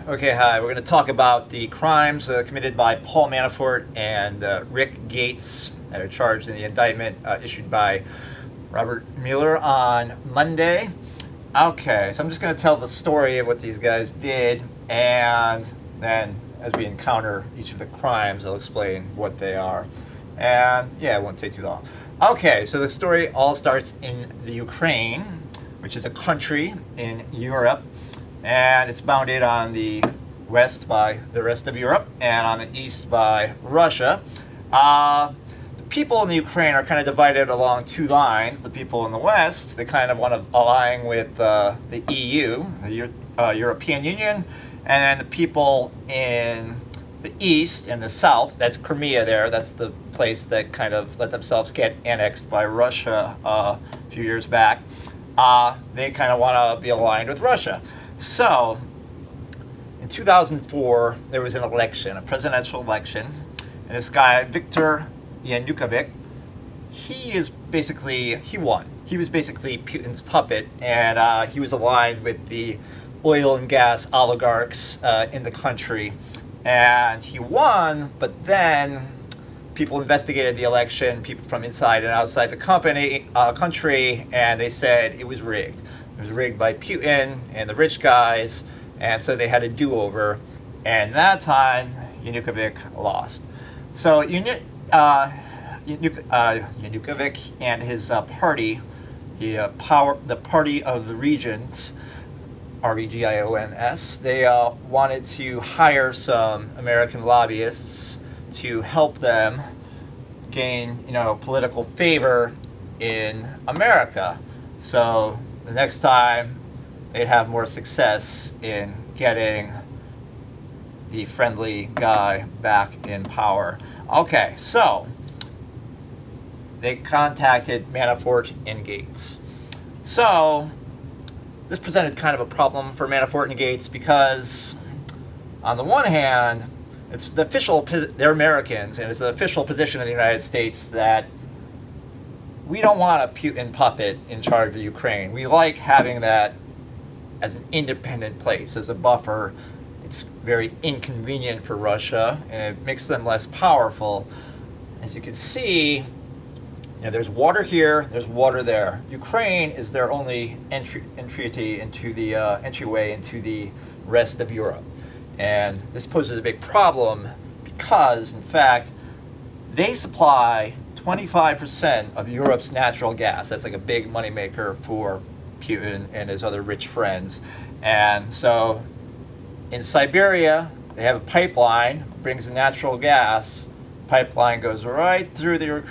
Okay, hi. We're going to talk about the crimes committed by Paul Manafort and Rick Gates that are charged in the indictment issued by Robert Mueller on Monday. Okay, so I'm just going to tell the story of what these guys did, and then as we encounter each of the crimes, I'll explain what they are. And yeah, it won't take too long. Okay, so the story all starts in the Ukraine, which is a country in Europe. And it's bounded on the west by the rest of Europe and on the east by Russia. The people in the Ukraine are kind of divided along two lines. The people in the west, they kind of want to align with the EU, the European Union, and then the people in the east and the south, that's Crimea there, that's the place that kind of let themselves get annexed by Russia a few years back. They kind of want to be aligned with Russia. So, in 2004, there was an election, a presidential election, and this guy, Viktor Yanukovych, he won. He was basically Putin's puppet, and he was aligned with the oil and gas oligarchs in the country. And he won, but then people investigated the election, people from inside and outside the country, and they said it was rigged. It was rigged by Putin and the rich guys, and so they had a do-over. And that time, Yanukovych lost. So Yanukovych and his party, the Party of the Regions, REGIONS, they wanted to hire some American lobbyists to help them gain, political favor in America. So the next time they'd have more success in getting the friendly guy back in power. Okay, so they contacted Manafort and Gates. So this presented kind of a problem for Manafort and Gates because, on the one hand, it's the they're Americans, and it's the official position of the United States that we don't want a Putin puppet in charge of the Ukraine. We like having that as an independent place, as a buffer. It's very inconvenient for Russia, and it makes them less powerful. As you can see, there's water here, there's water there. Ukraine is their only entryway into the rest of Europe. And this poses a big problem because, in fact, they supply 25% of Europe's natural gas. That's like a big moneymaker for Putin and his other rich friends. And so in Siberia, they have a pipeline, brings the natural gas. Pipeline goes right through the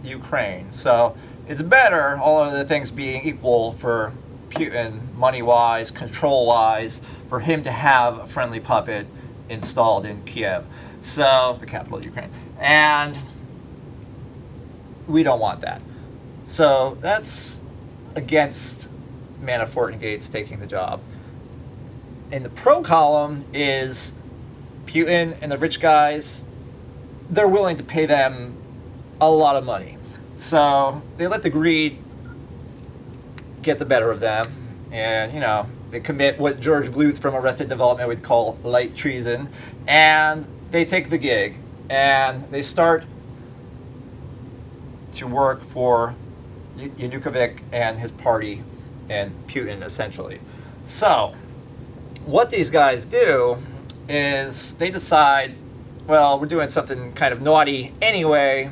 Ukraine. So it's better, all other things being equal, for Putin, money-wise, control-wise, for him to have a friendly puppet installed in Kiev, so the capital of Ukraine. And we don't want that. So that's against Manafort and Gates taking the job. In the pro column is Putin and the rich guys. They're willing to pay them a lot of money. So they let the greed get the better of them, and they commit what George Bluth from Arrested Development would call light treason, and they take the gig and they start to work for Yanukovych and his party and Putin, essentially. So what these guys do is they decide, well, we're doing something kind of naughty anyway.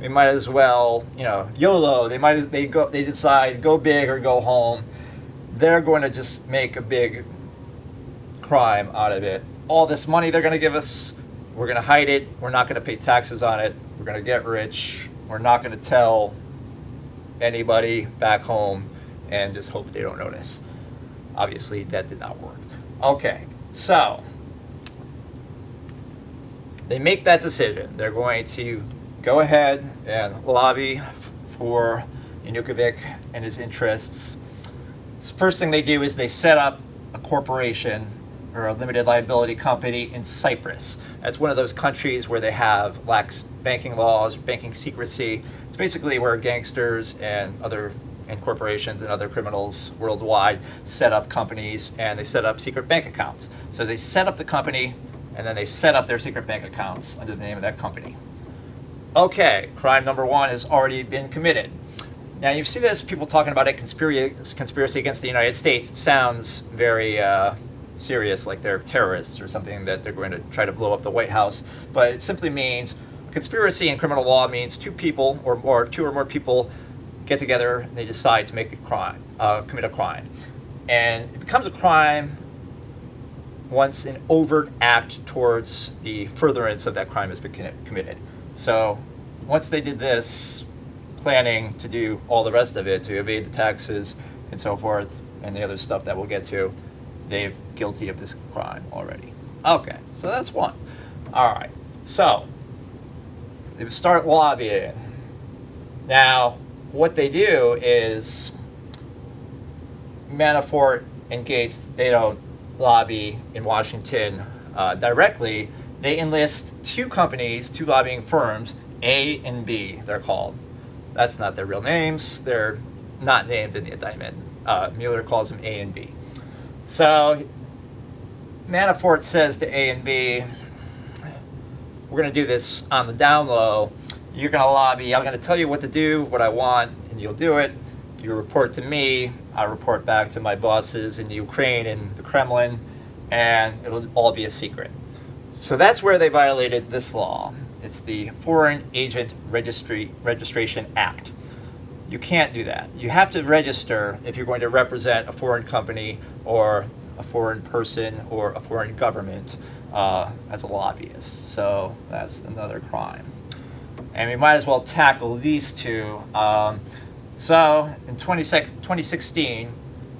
We might as well, YOLO. They decide, go big or go home. They're going to just make a big crime out of it. All this money they're going to give us, we're going to hide it. We're not going to pay taxes on it. We're going to get rich. We're not going to tell anybody back home and just hope they don't notice. Obviously, that did not work. Okay, so they make that decision. They're going to go ahead and lobby for Yanukovych and his interests. First thing they do is they set up a corporation or a limited liability company in Cyprus. That's one of those countries where they have lax banking laws, banking secrecy. It's basically where gangsters and other and corporations and other criminals worldwide set up companies, and they set up secret bank accounts. So they set up the company, and then they set up their secret bank accounts under the name of that company. Okay, crime number one has already been committed. Now you see this, people talking about it, conspiracy against the United States. It sounds very serious, like they're terrorists or something, that they're going to try to blow up the White House. But it simply means, conspiracy in criminal law means two or more people get together and they decide to make a crime, commit a crime. And it becomes a crime once an overt act towards the furtherance of that crime has been committed. So once they did this, planning to do all the rest of it, to evade the taxes and so forth, and the other stuff that we'll get to, they're guilty of this crime already. Okay, so that's one. All right, so they start lobbying. Now, what they do is Manafort and Gates, they don't lobby in Washington directly. They enlist two companies, two lobbying firms, A and B, they're called. That's not their real names. They're not named in the indictment. Mueller calls them A and B. So Manafort says to A and B, we're going to do this on the down low. You're going to lobby. I'm going to tell you what to do, what I want, and you'll do it. You report to me. I report back to my bosses in the Ukraine and the Kremlin, and it'll all be a secret. So that's where they violated this law. It's the Foreign Agent Registration Act. You can't do that. You have to register if you're going to represent a foreign company or a foreign person or a foreign government as a lobbyist. So that's another crime. And we might as well tackle these two. So in 2016,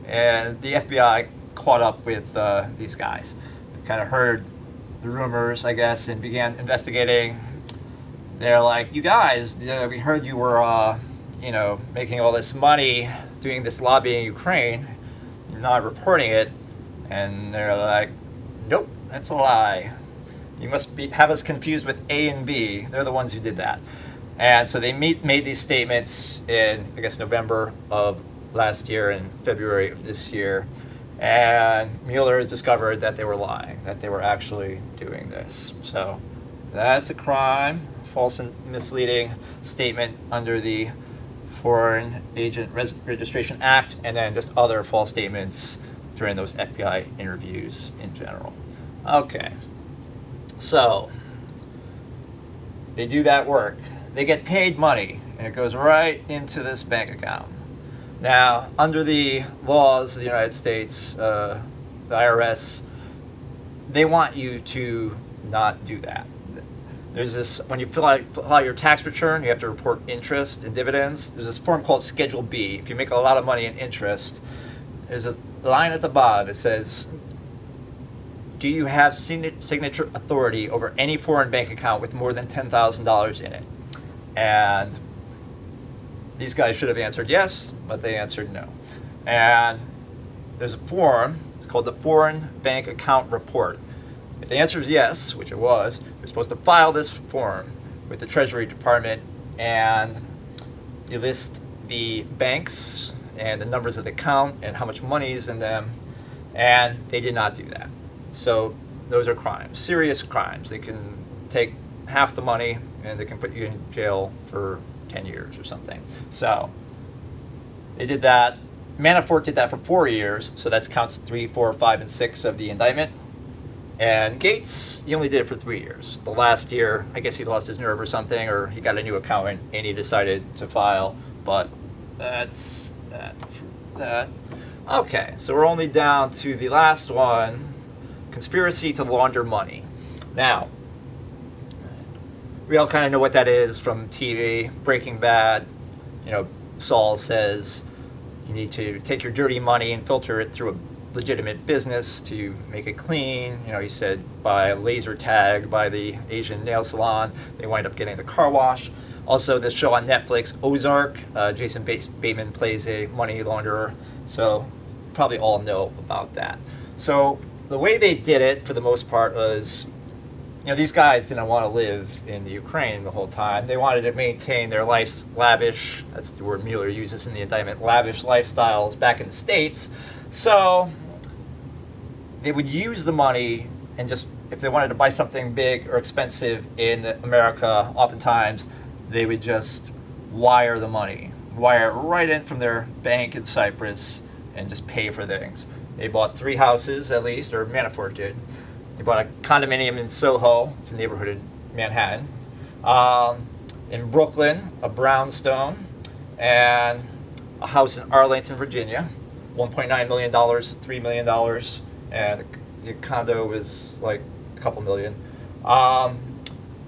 and the FBI caught up with these guys. They kind of heard the rumors, I guess, and began investigating. They're like, you guys, we heard you were, making all this money doing this lobbying in Ukraine. You're not reporting it. And they're like, nope, that's a lie. You must have us confused with A and B. They're the ones who did that. And so they made these statements in, I guess, November of last year and February of this year. And Mueller has discovered that they were lying, that they were actually doing this. So that's a crime, false and misleading statement under the Foreign Agent Registration Act, and then just other false statements during those FBI interviews in general. Okay, so they do that work. They get paid money, and it goes right into this bank account. Now, under the laws of the United States, the IRS, they want you to not do that. There's this, when you fill out your tax return, you have to report interest and dividends. There's this form called Schedule B. If you make a lot of money in interest, there's a line at the bottom that says, do you have signature authority over any foreign bank account with more than $10,000 in it? And these guys should have answered yes, but they answered no. And there's a form, it's called the Foreign Bank Account Report. If the answer is yes, which it was, you're supposed to file this form with the Treasury Department, and you list the banks and the numbers of the account and how much money is in them, and they did not do that. So those are crimes, serious crimes. They can take half the money and they can put you in jail for 10 years or something. So they did that. Manafort did that for 4 years, so that's counts 3, 4, 5, and 6 of the indictment. And Gates, he only did it for 3 years. The last year, I guess he lost his nerve or something, or he got a new accountant and he decided to file. But that's that. Okay, so we're only down to the last one, conspiracy to launder money. Now, we all kind of know what that is from TV, Breaking Bad. Saul says you need to take your dirty money and filter it through a legitimate business to make it clean. He said by a laser tag by the Asian nail salon, they wind up getting the car wash. Also, this show on Netflix, Ozark, Jason Bateman plays a money launderer. So probably all know about that. So the way they did it, for the most part, was these guys didn't want to live in the Ukraine the whole time. They wanted to maintain their life's lavish, that's the word Mueller uses in the indictment, lavish lifestyles back in the States. So they would use the money and just, if they wanted to buy something big or expensive in America, oftentimes they would just wire the money, wire it right in from their bank in Cyprus and just pay for things. They bought 3 houses at least, or Manafort did. They bought a condominium in Soho, it's a neighborhood in Manhattan. In Brooklyn, a brownstone, and a house in Arlington, Virginia. $1.9 million, $3 million, and the condo was like a couple million.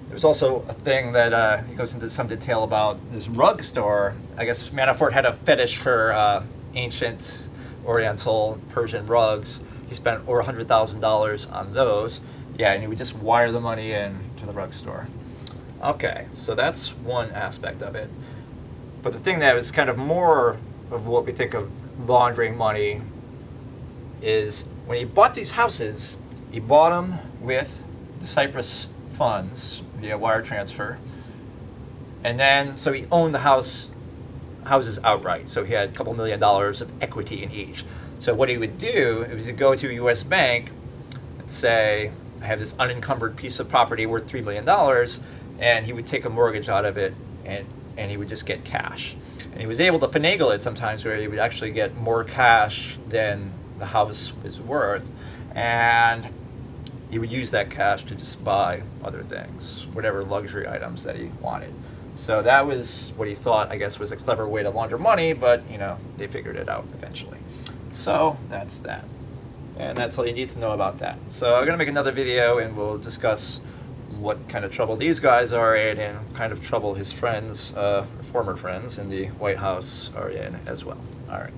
There's also a thing that he goes into some detail about this rug store. I guess Manafort had a fetish for ancient Oriental Persian rugs. He spent over $100,000 on those. Yeah, and he would just wire the money in to the rug store. Okay, so that's one aspect of it. But the thing that is kind of more of what we think of laundering money is when he bought these houses, he bought them with the Cyprus funds via wire transfer. And then, so he owned the houses outright. So he had a couple $1 million of equity in each. So what he would do is he'd go to a U.S. bank and say, I have this unencumbered piece of property worth $3 million, and he would take a mortgage out of it, and he would just get cash. And he was able to finagle it sometimes where he would actually get more cash than the house was worth, and he would use that cash to just buy other things, whatever luxury items that he wanted. So that was what he thought, I guess, was a clever way to launder money, but, they figured it out eventually. So that's that. And that's all you need to know about that. So I'm going to make another video and we'll discuss what kind of trouble these guys are in and kind of trouble his friends, former friends in the White House are in as well. All right.